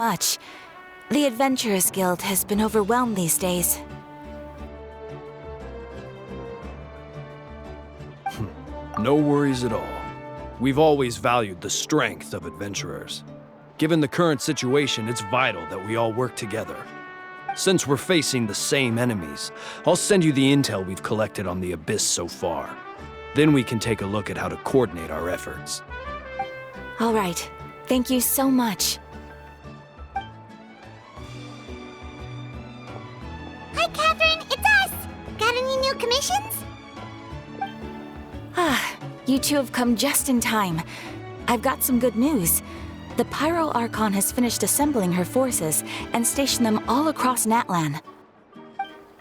much. The Adventurers Guild has been overwhelmed these days. No worries at all. We've always valued the strength of adventurers. Given the current situation, it's vital that we all work together. Since we're facing the same enemies, I'll send you the intel we've collected on the Abyss so far. Then we can take a look at how to coordinate our efforts. All right. Thank you so much. Hi, Catherine! It's us! Got any new commissions? You two have come just in time. I've got some good news. The Pyro Archon has finished assembling her forces and stationed them all across Natlan.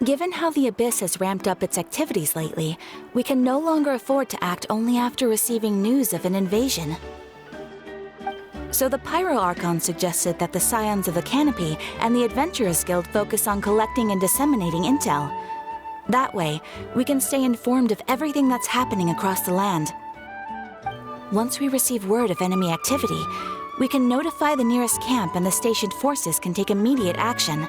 Given how the Abyss has ramped up its activities lately, we can no longer afford to act only after receiving news of an invasion. So the Pyro Archon suggested that the Scions of the Canopy and the Adventurers Guild focus on collecting and disseminating intel. That way, we can stay informed of everything that's happening across the land. Once we receive word of enemy activity, we can notify the nearest camp and the stationed forces can take immediate action.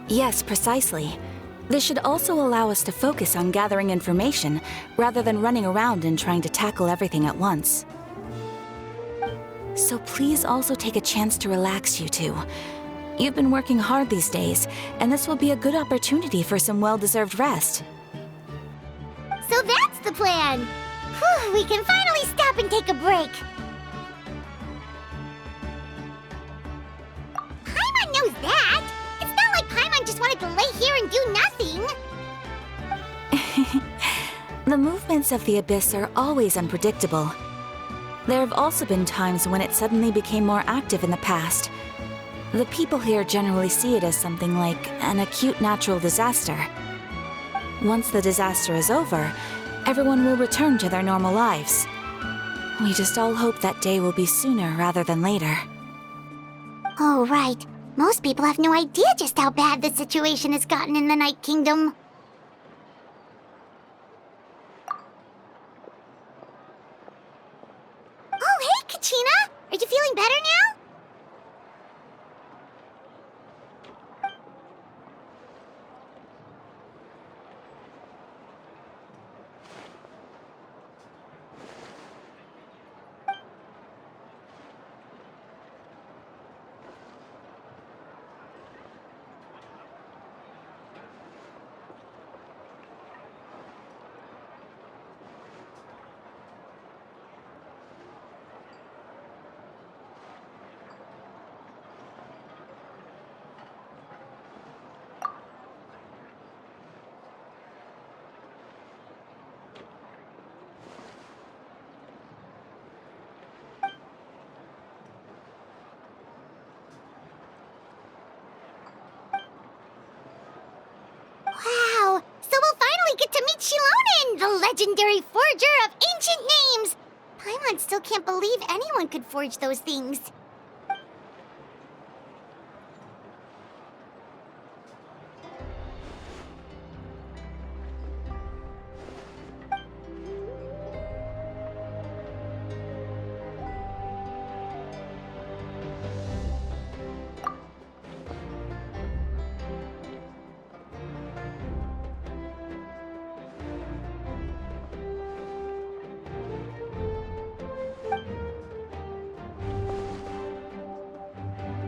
Yes, precisely. This should also allow us to focus on gathering information rather than running around and trying to tackle everything at once. So please also take a chance to relax, you two. You've been working hard these days, and this will be a good opportunity for some well-deserved rest. So that's the plan! Whew, we can finally stop and take a break! Paimon knows that! It's not like Paimon just wanted to lay here and do nothing! The movements of the Abyss are always unpredictable. There have also been times when it suddenly became more active in the past. The people here generally see it as something like an acute natural disaster. Once the disaster is over, everyone will return to their normal lives. We just all hope that day will be sooner rather than later. Oh, right. Most people have no idea just how bad the situation has gotten in the Night Kingdom. Oh, hey, Kachina! Are you feeling better now? Wow! So we'll finally get to meet Shilonen, the legendary forger of ancient names! Paimon still can't believe anyone could forge those things.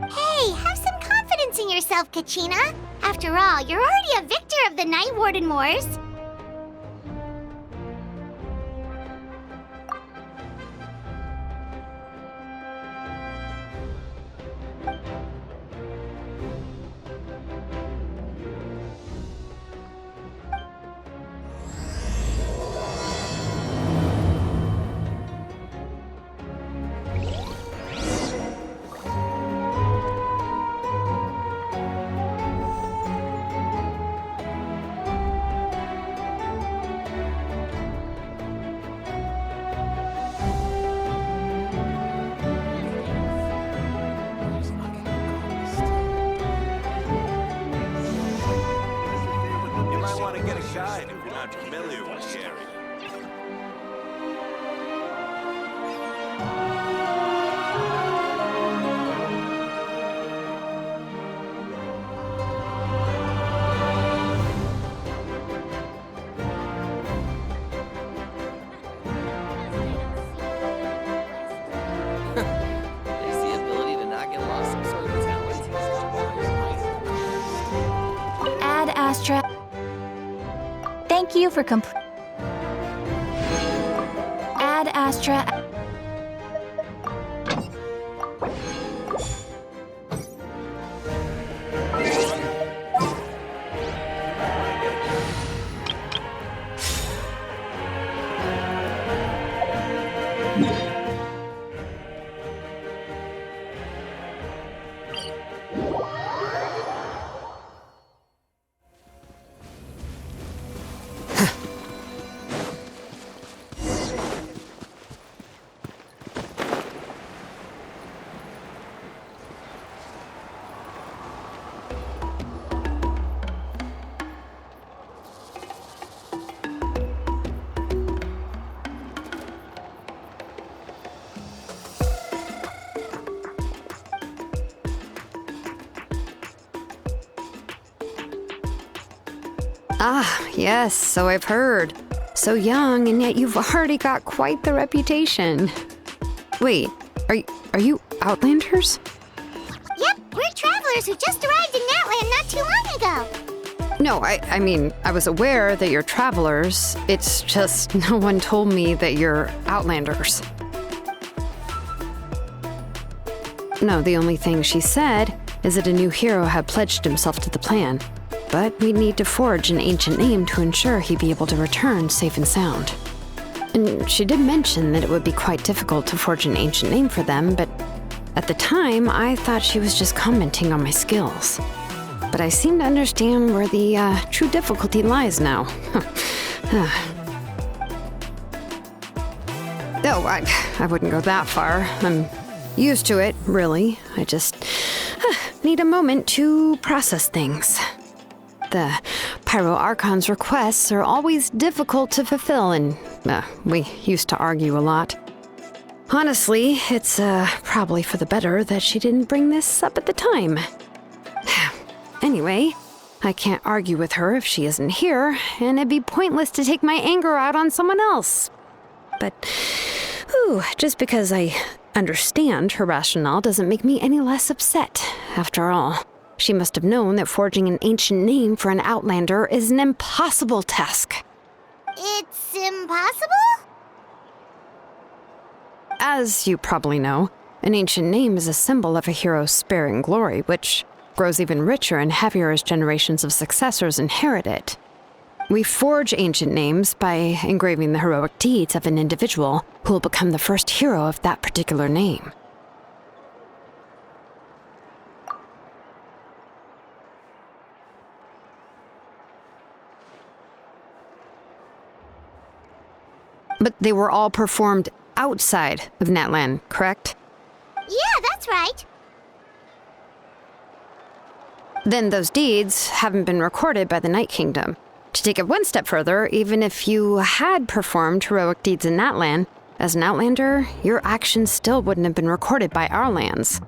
Hey, have some confidence in yourself, Kachina. After all, you're already a victor of the Night Warden Wars. Guide if you're not familiar with Sherry. There's the ability to not get lost some sort of talent. Ad Astra. Thank you for Ad Astra. Ah, yes, so I've heard. So young, and yet you've already got quite the reputation. Wait, are you Outlanders? Yep, we're travelers who just arrived in Natland not too long ago. No, I mean, I was aware that you're travelers. It's just no one told me that you're Outlanders. No, the only thing she said is that a new hero had pledged himself to the plan. But we'd need to forge an ancient name to ensure he'd be able to return safe and sound. And she did mention that it would be quite difficult to forge an ancient name for them, but at the time, I thought she was just commenting on my skills. But I seem to understand where the true difficulty lies now. Oh, I wouldn't go that far. I'm used to it, really. I just need a moment to process things. The Pyro Archon's requests are always difficult to fulfill, and we used to argue a lot. Honestly, it's probably for the better that she didn't bring this up at the time. Anyway, I can't argue with her if she isn't here, and it'd be pointless to take my anger out on someone else. But, just because I understand her rationale doesn't make me any less upset, after all. She must have known that forging an ancient name for an Outlander is an impossible task. It's impossible? As you probably know, an ancient name is a symbol of a hero's spirit and glory, which grows even richer and heavier as generations of successors inherit it. We forge ancient names by engraving the heroic deeds of an individual who will become the first hero of that particular name. But they were all performed outside of Natland, correct? Yeah, that's right. Then those deeds haven't been recorded by the Night Kingdom. To take it one step further, even if you had performed heroic deeds in Natland, as an Outlander, your actions still wouldn't have been recorded by our lands.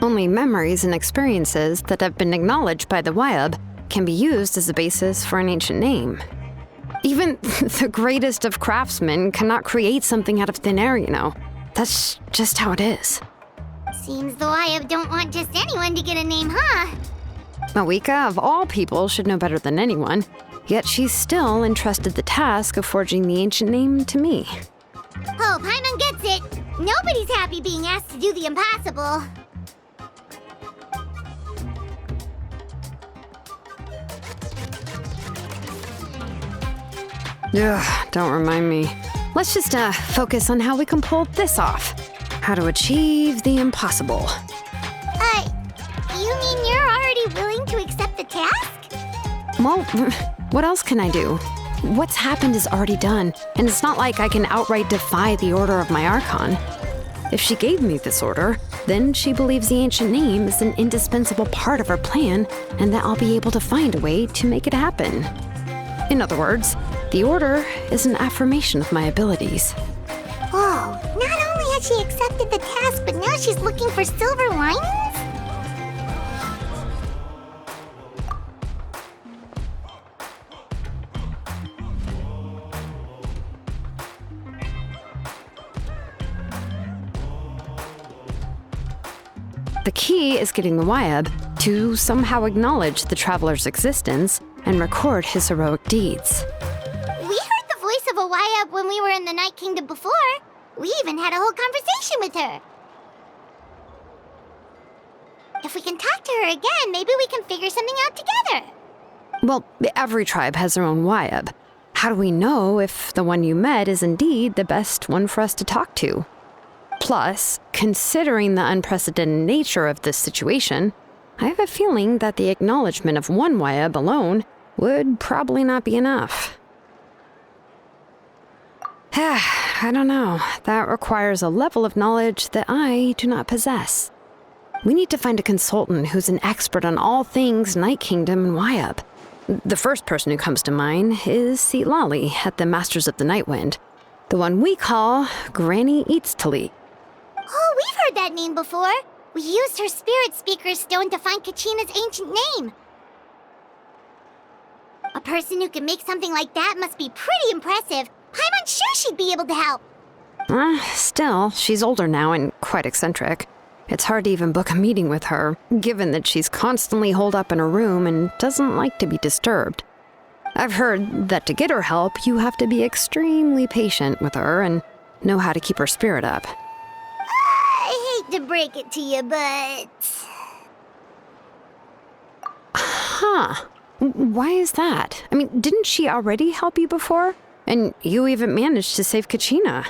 Only memories and experiences that have been acknowledged by the Wyab can be used as a basis for an ancient name. Even the greatest of craftsmen cannot create something out of thin air, you know. That's just how it is. Seems the Wyab don't want just anyone to get a name, huh? Mawika, of all people, should know better than anyone, yet she's still entrusted the task of forging the ancient name to me. Oh, Paimon gets it. Nobody's happy being asked to do the impossible. Ugh, don't remind me. Let's just focus on how we can pull this off. How to achieve the impossible. You mean you're already willing to accept the task? Well, what else can I do? What's happened is already done, and it's not like I can outright defy the order of my Archon. If she gave me this order, then she believes the ancient name is an indispensable part of her plan, and that I'll be able to find a way to make it happen. In other words, the order is an affirmation of my abilities. Whoa, not only has she accepted the task, but now she's looking for silver linings? The key is getting the Wyab to somehow acknowledge the traveler's existence and record his heroic deeds. We heard the voice of a Wyab when we were in the Night Kingdom before. We even had a whole conversation with her. If we can talk to her again, maybe we can figure something out together. Well, every tribe has their own Wyab. How do we know if the one you met is indeed the best one for us to talk to? Plus, considering the unprecedented nature of this situation, I have a feeling that the acknowledgement of one Wyab alone would probably not be enough. I don't know. That requires a level of knowledge that I do not possess. We need to find a consultant who's an expert on all things Night Kingdom and Wyab. The first person who comes to mind is Lali at the Masters of the Nightwind, the one we call Granny Eatstali. Oh, we've heard that name before. We used her spirit speaker stone to find Kachina's ancient name. A person who can make something like that must be pretty impressive. I'm unsure she'd be able to help. Still, she's older now and quite eccentric. It's hard to even book a meeting with her, given that she's constantly holed up in her room and doesn't like to be disturbed. I've heard that to get her help, you have to be extremely patient with her and know how to keep her spirit up. I hate to break it to you, but... Huh. Why is that? I mean, didn't she already help you before? And you even managed to save Kachina.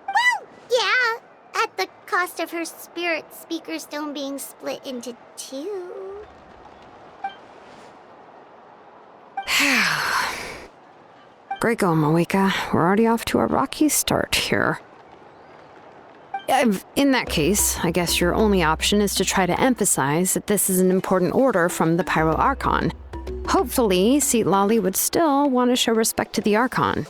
Well, yeah, at the cost of her spirit speaker stone being split into two. Great going, Moeka. We're already off to a rocky start here. In that case, I guess your only option is to try to emphasize that this is an important order from the Pyro Archon. Hopefully, Lali would still want to show respect to the Archon.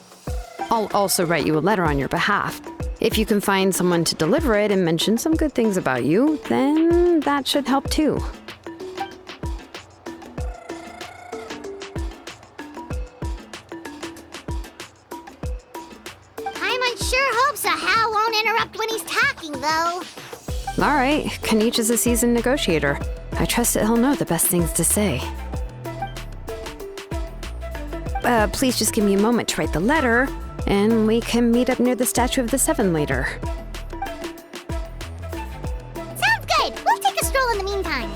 I'll also write you a letter on your behalf. If you can find someone to deliver it and mention some good things about you, then that should help too. Paimon sure hopes a Hal won't interrupt when he's talking, though. All right, Kanich is a seasoned negotiator. I trust that he'll know the best things to say. Please just give me a moment to write the letter, and we can meet up near the Statue of the Seven later. Sounds good. We'll take a stroll in the meantime.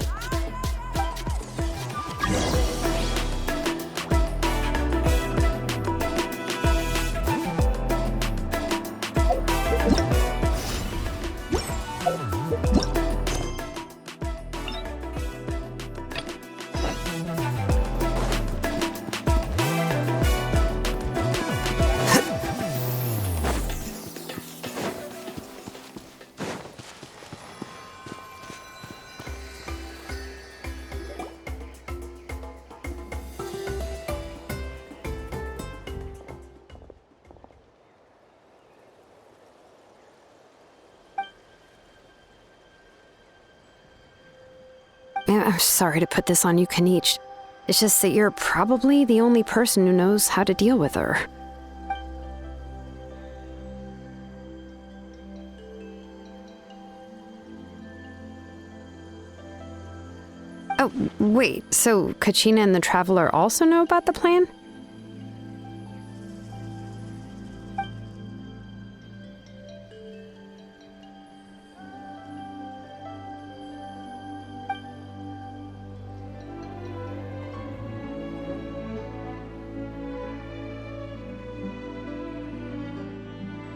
I'm sorry to put this on you, Kanich. It's just that you're probably the only person who knows how to deal with her. Oh, wait, so Kachina and the Traveler also know about the plan?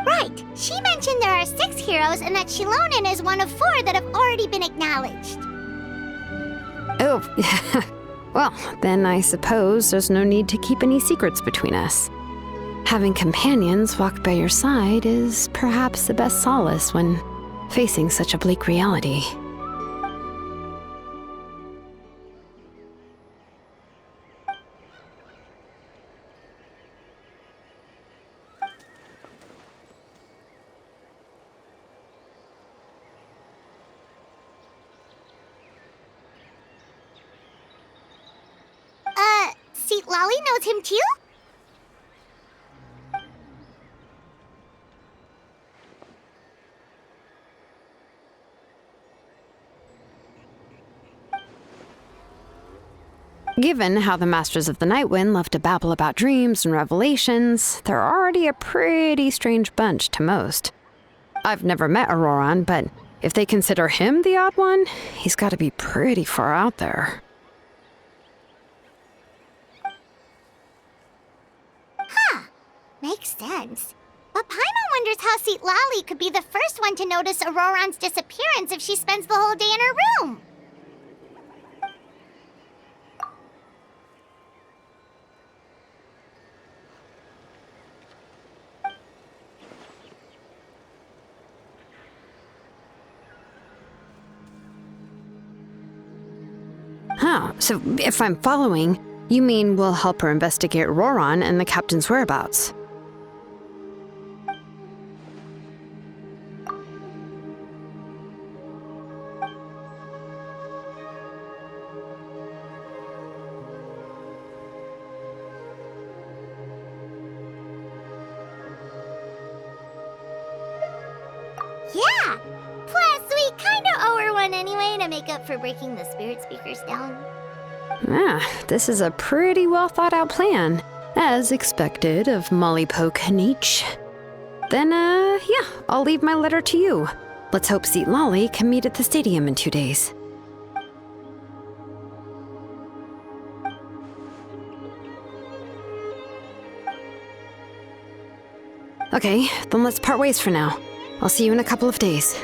Right. She mentioned there are 6 heroes and that Shilonen is one of 4 that have already been acknowledged. Oh, well, then I suppose there's no need to keep any secrets between us. Having companions walk by your side is perhaps the best solace when facing such a bleak reality. Lali knows him too? Given how the Masters of the Night Wind love to babble about dreams and revelations, they're already a pretty strange bunch to most. I've never met Auroran, but if they consider him the odd one, he's got to be pretty far out there. Makes sense. But Paimon wonders how Seat Lally could be the first one to notice Auroran's disappearance if she spends the whole day in her room. Oh, so if I'm following, you mean we'll help her investigate Auroran and the captain's whereabouts? Yeah! Plus, we kinda owe her one anyway to make up for breaking the spirit speakers down. This is a pretty well thought out plan, as expected of Molly Poke Nietzsche. Then, yeah, I'll leave my letter to you. Let's hope Seat Lally can meet at the stadium in 2 days. Okay, then let's part ways for now. I'll see you in a couple of days.